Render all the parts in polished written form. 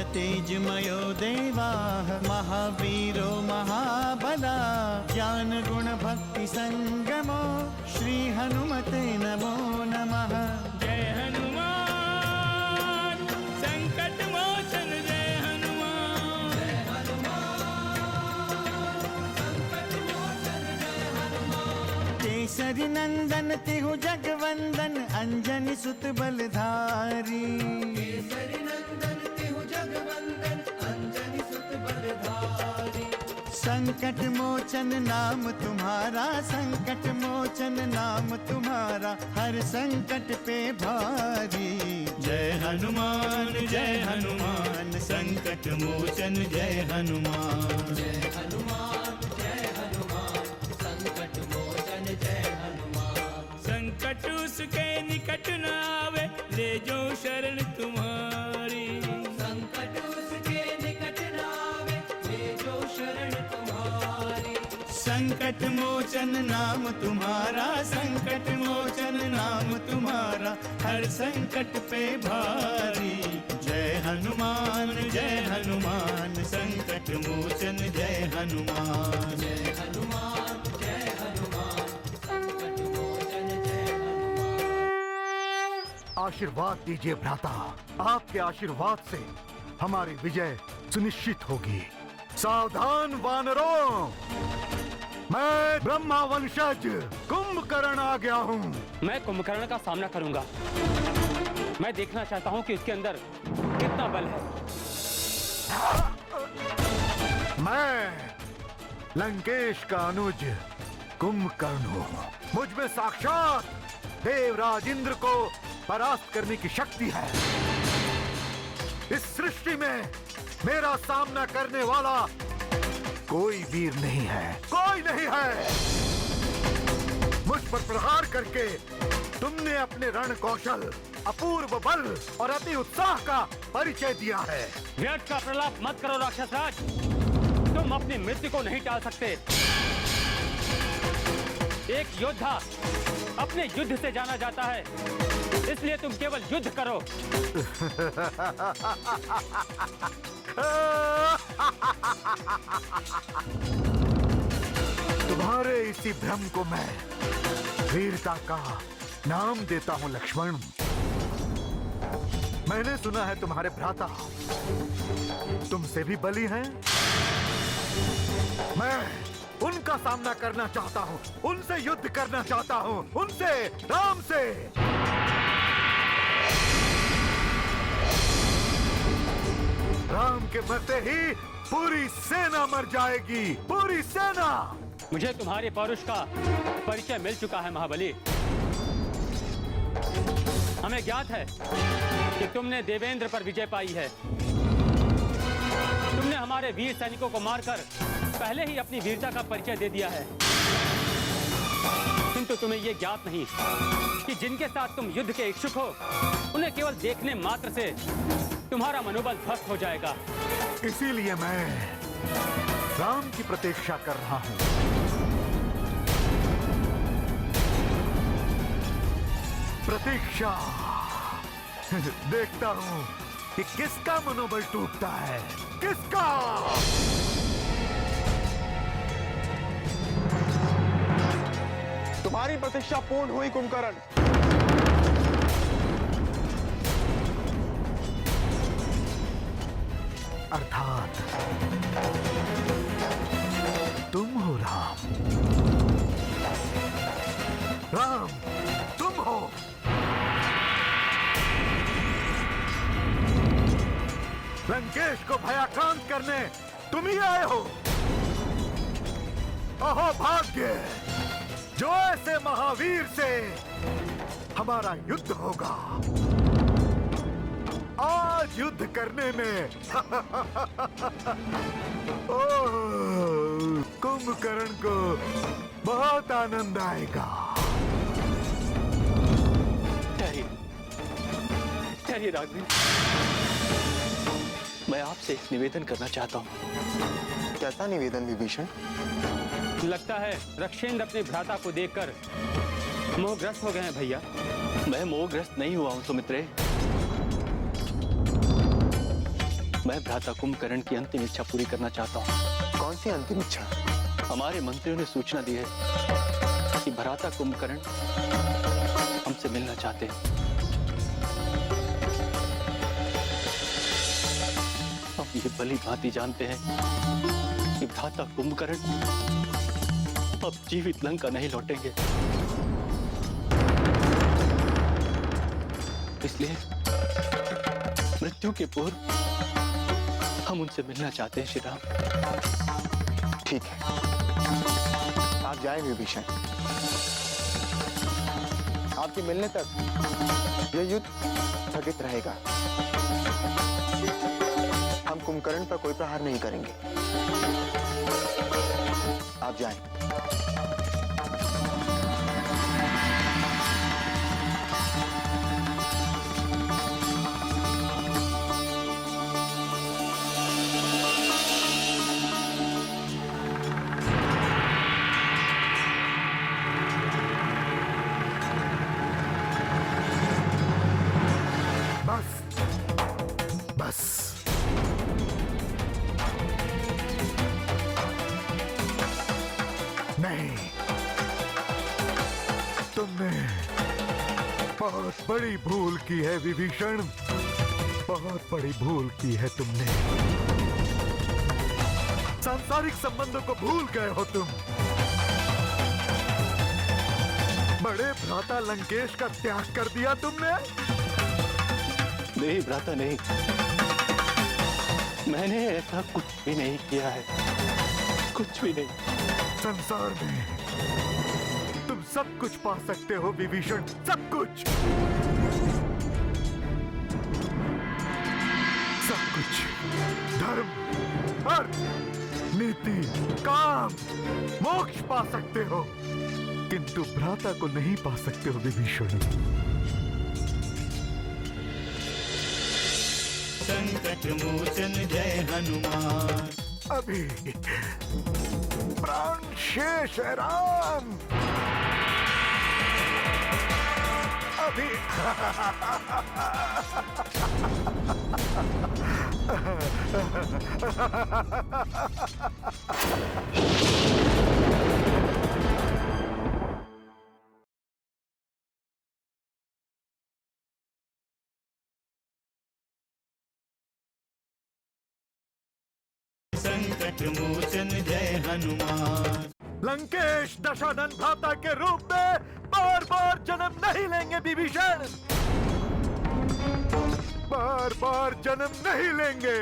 तेजमयो देवाः महावीरो महाबला ज्ञान गुण भक्ति संगमो श्री हनुमते नमो नमः। जय हनुमान संकट मोचन जय हनुमान। जय हनुमान संकट मोचन जय हनुमान। केसरी नंदन तिहु जगवंदन अंजनी सुत बलधारी। केसरी नंदन तिहु जगवंदन अंजनी सुत बलधारी। संकट मोचन नाम तुम्हारा संकट मोचन नाम तुम्हारा हर संकट पे भारी। जय हनुमान संकट मोचन जय हनुमान। जय हनुमान संकट मोचन जय हनुमान। संकट उसके निकट न आवे ले जो शरण तुम्हारी। संकट उसके निकट न आवे ले जो शरण तुम्हारी। संकट मोचन नाम तुम्हारा संकट मोचन नाम तुम्हारा हर संकट पे भारी। जय हनुमान संकट मोचन जय हनुमान। जय हनुमान संकट मोचन जय हनुमान। आशीर्वाद दीजिए भ्राता, आपके आशीर्वाद से हमारी विजय सुनिश्चित होगी। सावधान वानरों, मैं ब्रह्मा वंशज कुंभकर्ण आ गया हूँ। मैं कुंभकर्ण का सामना करूंगा। मैं देखना चाहता हूँ कि उसके अंदर कितना बल है। मैं लंकेश का अनुज कुंभकर्ण हूँ। मुझ में साक्षात देवराज इंद्र को परास्त करने की शक्ति है। इस सृष्टि में मेरा सामना करने वाला कोई वीर नहीं है, कोई नहीं है। मुझ पर प्रहार करके तुमने अपने रण कौशल, अपूर्व बल और अति उत्साह का परिचय दिया है। व्यर्थ का प्रलाप मत करो राक्षस राज, तुम अपनी मृत्यु को नहीं टाल सकते। एक योद्धा अपने युद्ध से जाना जाता है, इसलिए तुम केवल युद्ध करो। तुम्हारे इसी भ्रम को मैं वीरता का नाम देता हूं लक्ष्मण। मैंने सुना है तुम्हारे भ्राता तुमसे भी बली हैं। मैं उनका सामना करना चाहता हूं, उनसे युद्ध करना चाहता हूं, उनसे, राम से। राम के मरते ही पूरी सेना मर जाएगी, पूरी सेना। मुझे तुम्हारे पौरुष का परिचय मिल चुका है महाबली। हमें ज्ञात है कि तुमने देवेंद्र पर विजय पाई है। तुमने हमारे वीर सैनिकों को मारकर पहले ही अपनी वीरता का परिचय दे दिया है। किंतु तुम्हें यह ज्ञात नहीं कि जिनके साथ तुम युद्ध के इच्छुक हो, उन्हें केवल देखने मात्र से तुम्हारा मनोबल ध्वस्त हो जाएगा। इसीलिए मैं राम की प्रतीक्षा कर रहा हूं। प्रतीक्षा देखता हूं कि किसका मनोबल टूटता है, किसका। तुम्हारी प्रतीक्षा पूर्ण हुई कुंभकर्ण। अर्थात तुम हो राम, राम तुम हो। लंकेश को भयाक्रांत करने तुम ही आए हो। अहो भाग्य, जो ऐसे महावीर से हमारा युद्ध होगा। आज युद्ध करने में ओह, कुंभकर्ण को बहुत आनंद आएगा। ठहरिए राघवेंद्र, मैं आपसे एक निवेदन करना चाहता हूँ। कैसा निवेदन विभीषण? लगता है रक्षेंद्र अपने भ्राता को देखकर मोहग्रस्त हो गए हैं भैया। मैं मोहग्रस्त नहीं हुआ हूँ सुमित्रे। मैं भ्राता कुंभकर्ण की अंतिम इच्छा पूरी करना चाहता हूँ। कौन सी अंतिम इच्छा? हमारे मंत्रियों ने सूचना दी है कि भ्राता कुंभकर्ण हमसे मिलना चाहते हैं। अब ये भली भांति जानते हैं कि भ्राता कुंभकर्ण अब जीवित लंका नहीं लौटेंगे, इसलिए मृत्यु के पूर्व हम उनसे मिलना चाहते हैं। श्री राम, ठीक है, आप जाएं विभीषण। आपके मिलने तक यह युद्ध स्थगित रहेगा। हम कुंभकर्ण पर कोई प्रहार नहीं करेंगे। आप जाएं। बस नहीं, तुमने बहुत बड़ी भूल की है विभीषण, बहुत बड़ी भूल की है तुमने। सांसारिक संबंधों को भूल गए हो तुम। बड़े भ्राता लंकेश का त्याग कर दिया तुमने। नहीं भ्राता, नहीं, मैंने ऐसा कुछ भी नहीं किया है, कुछ भी नहीं। संसार में तुम सब कुछ पा सकते हो विभीषण, सब कुछ, सब कुछ। धर्म, अर्थ, नीति, काम, मोक्ष पा सकते हो, किंतु भ्राता को नहीं पा सकते हो विभीषण। संकट मोचन जय हनुमान। अभी प्राण शेष है राम, अभी संकट मोचन जय हनुमान। लंकेश दशानन भ्राता के रूप में बार बार जन्म नहीं लेंगे विभीषण, बार बार जन्म नहीं लेंगे।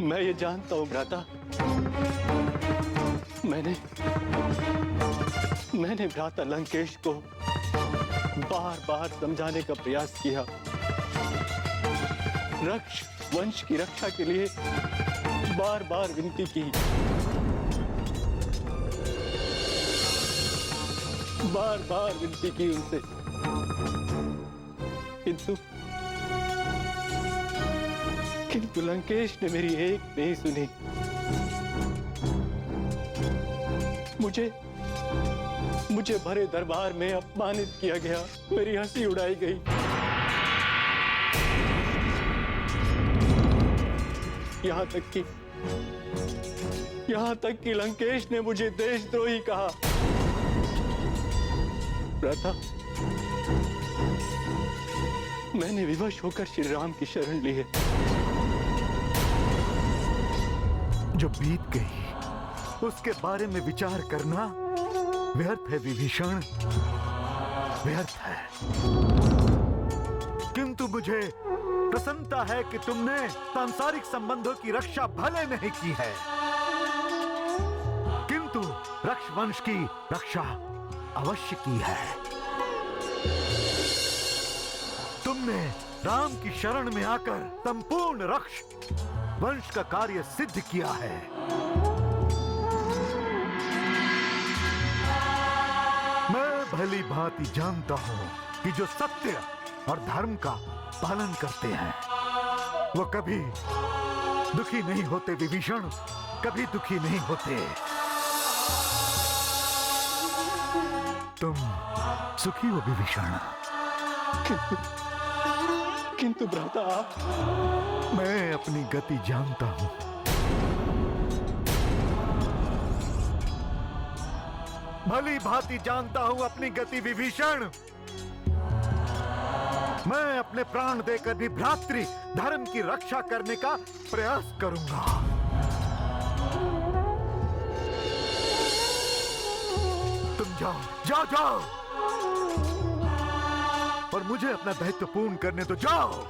मैं ये जानता हूँ भ्राता, मैंने भ्राता लंकेश को बार बार समझाने का प्रयास किया, रक्ष वंश की रक्षा के लिए बार बार विनती की, बार बार विनती की उनसे, किंतु लंकेश ने मेरी एक नहीं सुनी। मुझे भरे दरबार में अपमानित किया गया, मेरी हंसी उड़ाई गई। यहाँ तक कि लंकेश ने मुझे देशद्रोही कहा। भ्राता, मैंने विवश होकर श्री राम की शरण ली है। जो बीत गई उसके बारे में विचार करना व्यर्थ है विभीषण, व्यर्थ है। किंतु मुझे प्रसन्नता है कि तुमने सांसारिक संबंधों की रक्षा भले नहीं की है, किंतु रक्षवंश की रक्षा अवश्य की है। तुमने राम की शरण में आकर संपूर्ण रक्ष वंश का कार्य सिद्ध किया है। मैं भली भांति जानता हूं कि जो सत्य और धर्म का पालन करते हैं वो कभी दुखी नहीं होते विभीषण, कभी दुखी नहीं होते। तुम सुखी हो विभीषण, किंतु भ्राता आप मैं अपनी गति जानता हूं। भली भांति जानता हूं अपनी गति विभीषण। मैं अपने प्राण देकर भी भ्रातृ धर्म की रक्षा करने का प्रयास करूंगा। तुम जाओ जाओ जाओ और मुझे अपना दायित्व पूर्ण करने तो जाओ।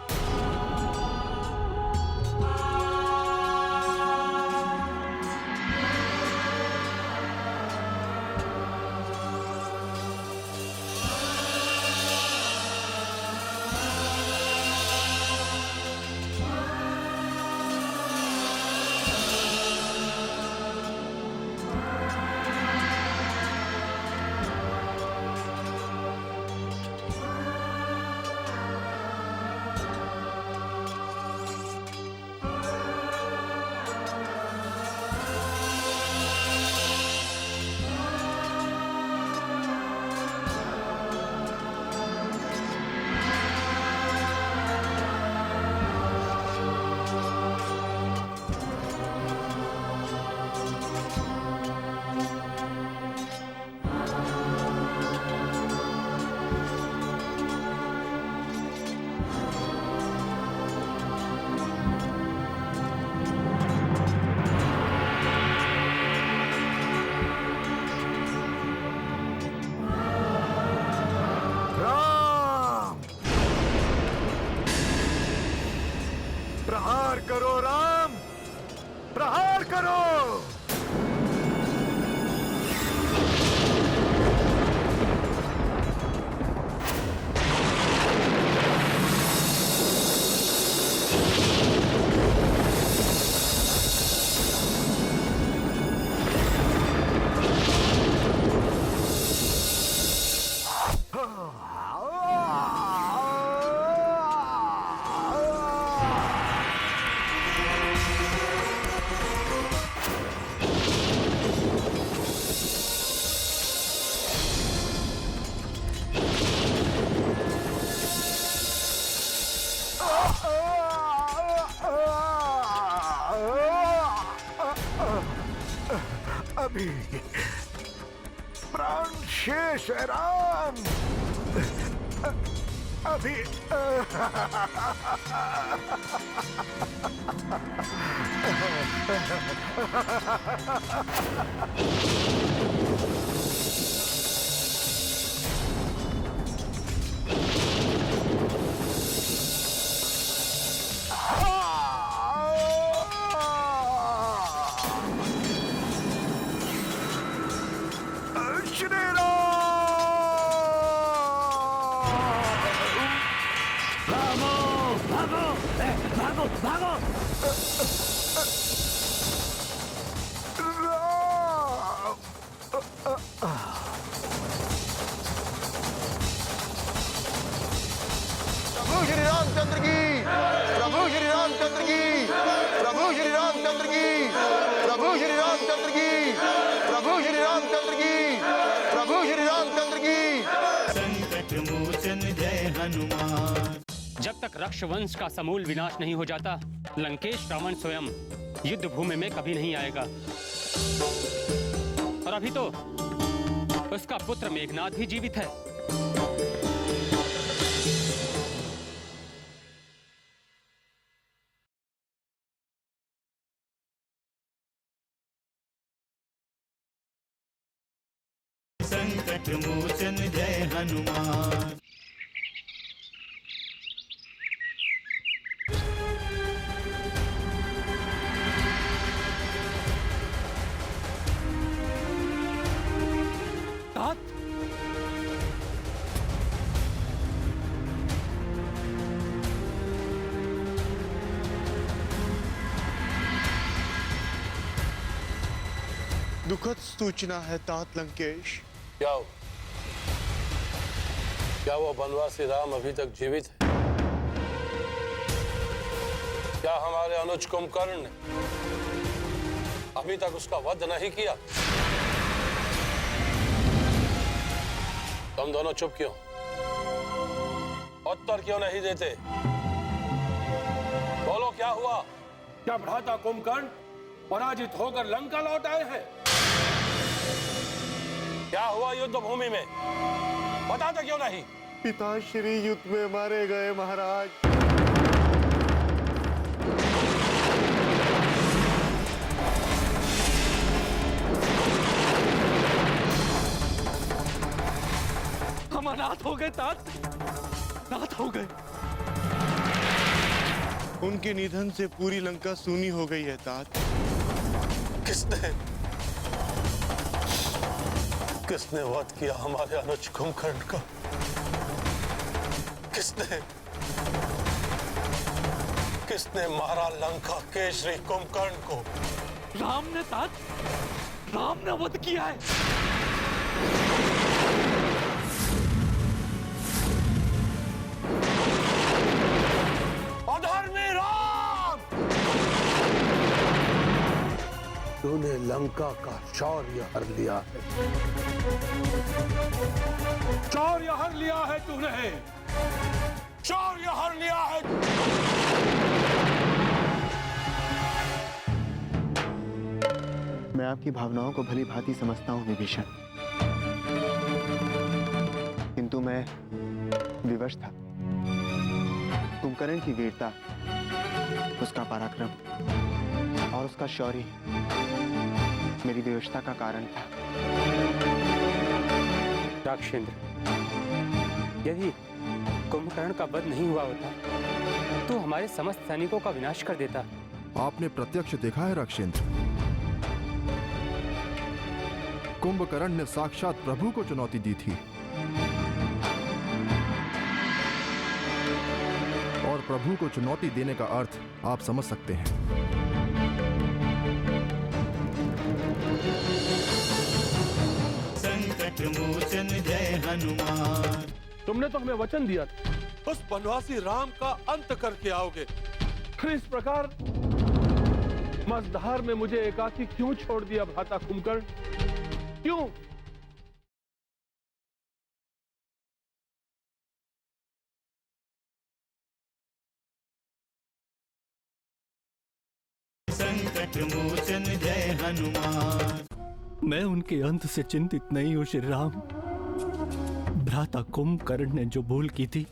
प्रहार करो राम, प्रहार करो। अभी प्राण शेष है राम, अभी प्रभु श्री रामचंद्र की, प्रभु श्री रामचंद्र की, प्रभु श्री रामचंद्र की, प्रभु श्री रामचंद्र की, प्रभु श्री रामचंद्र की, प्रभु श्री रामचंद्र की। संकट मोचन जय हनुमान। जब तक रक्षवंश का समूल विनाश नहीं हो जाता, लंकेश रावण स्वयं युद्ध भूमि में कभी नहीं आएगा। और अभी तो उसका पुत्र मेघनाद भी जीवित है। संकट मोचन जय हनुमान। दुखद सूचना है तात लंकेश। क्या हो? क्या वो बनवासी राम अभी तक जीवित है? क्या हमारे अनुज कुंभकर्ण ने अभी तक उसका वध नहीं किया? तुम दोनों चुप क्यों? उत्तर क्यों नहीं देते? क्या हुआ? क्या भ्राता कुंभकर्ण पराजित होकर लंका लौट आए हैं? क्या हुआ युद्ध भूमि में? बताते क्यों नहीं? पिताश्री युद्ध में मारे गए महाराज। हम अनाथ हो गए तात, अनाथ हो गए। उनके निधन से पूरी लंका सूनी हो गई है तात। किसने वध किया हमारे अनुज कुंभकर्ण का? किसने मारा लंका केशरी कुंभकर्ण को? राम ने तात, राम ने वध किया है। अधर्मी राम! तूने लंका का शौर्य हर लिया है। शौर्य हर लिया है तूने, शौर्य हर लिया है। मैं आपकी भावनाओं को भली भांति समझता हूँ विभीषण, किंतु मैं विवश था। कुंभकर्ण की वीरता, उसका पराक्रम और उसका शौर्य मेरी विवशता का कारण था। राक्षेंद्र, यदि कुंभकर्ण का वध नहीं हुआ होता तो हमारे समस्त सैनिकों का विनाश कर देता। आपने प्रत्यक्ष देखा है राक्षेंद्र, कुंभकर्ण ने साक्षात प्रभु को चुनौती दी थी और प्रभु को चुनौती देने का अर्थ आप समझ सकते हैं। संकट मोचन जय हनुमान। तुमने तो हमें वचन दिया था उस वनवासी राम का अंत करके आओगे, फिर इस प्रकार मझधार में मुझे एकाकी क्यों छोड़ दिया भ्राता कुंभकर्ण? क्यों? संकट मोचन जय हनुमान। मैं उनके अंत से चिंतित नहीं हूं श्री राम। भ्राता कुंभकर्ण ने जो भूल की थी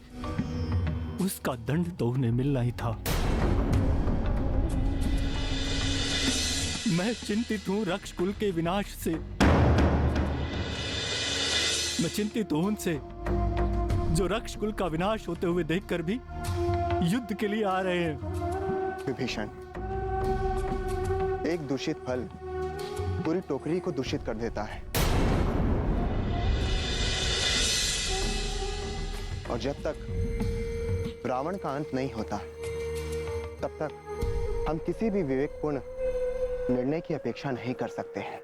उसका दंड तो उन्हें मिलना ही था। मैं चिंतित हूं रक्षकुल के विनाश से। मैं चिंतित हूं उनसे जो रक्षकुल का विनाश होते हुए देखकर भी युद्ध के लिए आ रहे हैं। विभीषण, एक दूषित फल पूरी टोकरी को दूषित कर देता है, और जब तक रावण का अंत नहीं होता तब तक हम किसी भी विवेकपूर्ण निर्णय की अपेक्षा नहीं कर सकते हैं,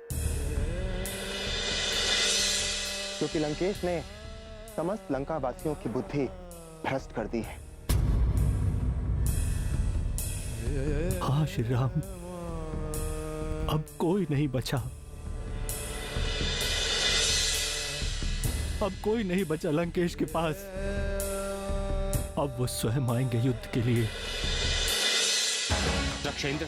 क्योंकि लंकेश ने समस्त लंका वासियों की बुद्धि भ्रष्ट कर दी है। हाँ श्री राम, अब कोई नहीं बचा। अब कोई नहीं बचा लंकेश के पास। अब वो स्वयं आएंगे युद्ध के लिए। रक्षेंद्र,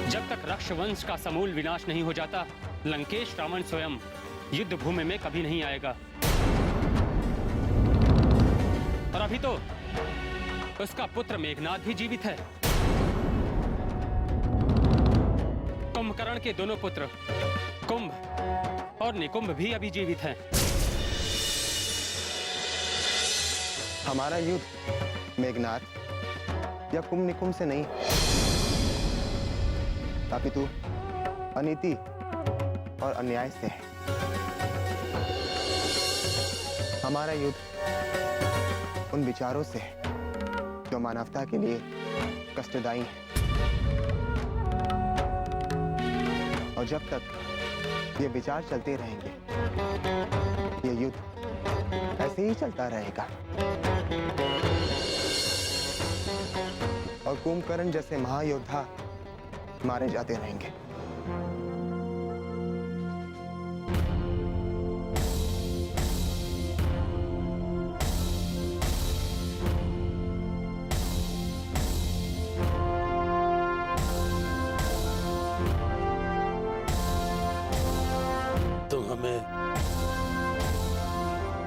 जब तक रक्षवंश का समूल विनाश नहीं हो जाता, लंकेश रावण स्वयं युद्ध भूमि में कभी नहीं आएगा। और अभी तो उसका पुत्र मेघनाद भी जीवित है। कुंभकर्ण के दोनों पुत्र कुंभ और निकुंभ भी अभी जीवित हैं। हमारा युद्ध मेघनाद या कुंभ निकुंभ से नहीं, अपितु अनीति और अन्याय से है। हमारा युद्ध उन विचारों से है जो मानवता के लिए कष्टदायी है, और जब तक ये विचार चलते रहेंगे, ये युद्ध ऐसे ही चलता रहेगा और कुंभकर्ण जैसे महायोद्धा मारे जाते रहेंगे।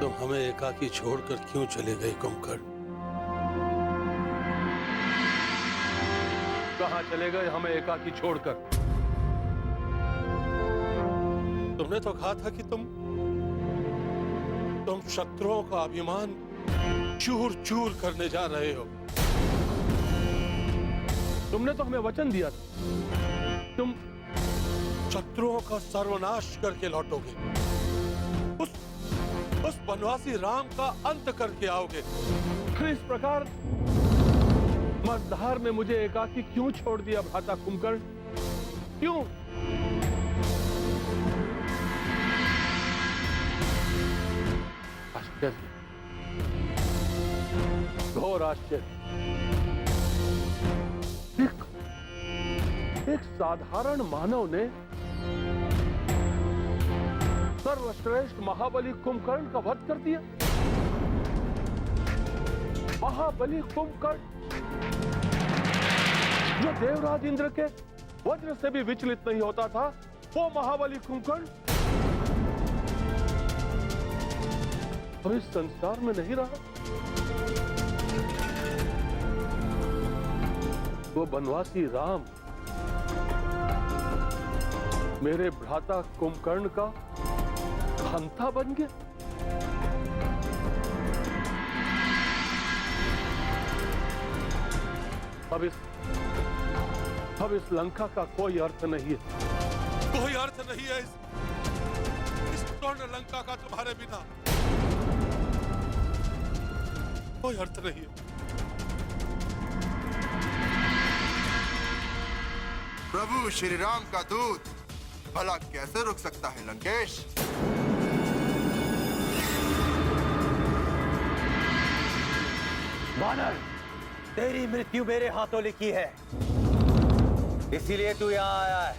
तुम हमें एकाकी छोड़कर क्यों चले गए कुंभकर्ण? कहाँ चले गए हमें एकाकी छोड़कर? तुमने तो कहा था कि तुम शत्रुओं का अभिमान चूर चूर करने जा रहे हो। तुमने तो हमें वचन दिया था तुम शत्रुओं का सर्वनाश करके लौटोगे, उस वनवासी राम का अंत करके आओगे। फिर इस प्रकार मझधार में मुझे एकाकी क्यों छोड़ दिया भ्राता कुंभकर्ण? क्यों? आश्चर्य, घोर आश्चर्य। एक साधारण मानव ने सर्वश्रेष्ठ महाबली कुंभकर्ण का वध कर दिया। महाबली कुंभकर्ण जो देवराज इंद्र के वज्र से भी विचलित नहीं होता था, वो महाबली कुंभकर्ण अब इस संसार में नहीं रहा। वो बनवासी राम मेरे भ्राता कुंभकर्ण का हंता बन गया। अब इस लंका का कोई अर्थ नहीं है। कोई अर्थ नहीं है इस स्वर्ण लंका का तुम्हारे बिना। कोई अर्थ नहीं है। प्रभु श्री राम का दूत भला कैसे रुक सकता है लंकेश? वानर, तेरी मृत्यु मेरे हाथों लिखी है, इसीलिए तू यहाँ आया है।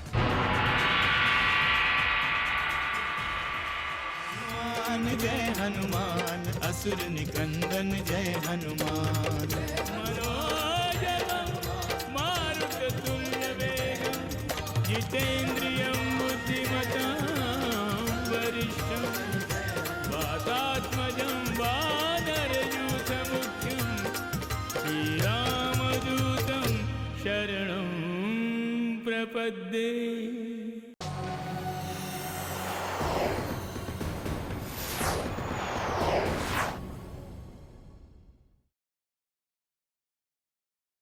जय हनुमान, असुर निकंदन जय हनुमान। मनोजवं मारुततुल्य वेगं, जितेन्द्रियं बुद्धिमतां वरिष्ठं, वातात्मजं वानरयूथमुख्यं, श्रीरामदूतं शरणं प्रपद्ये।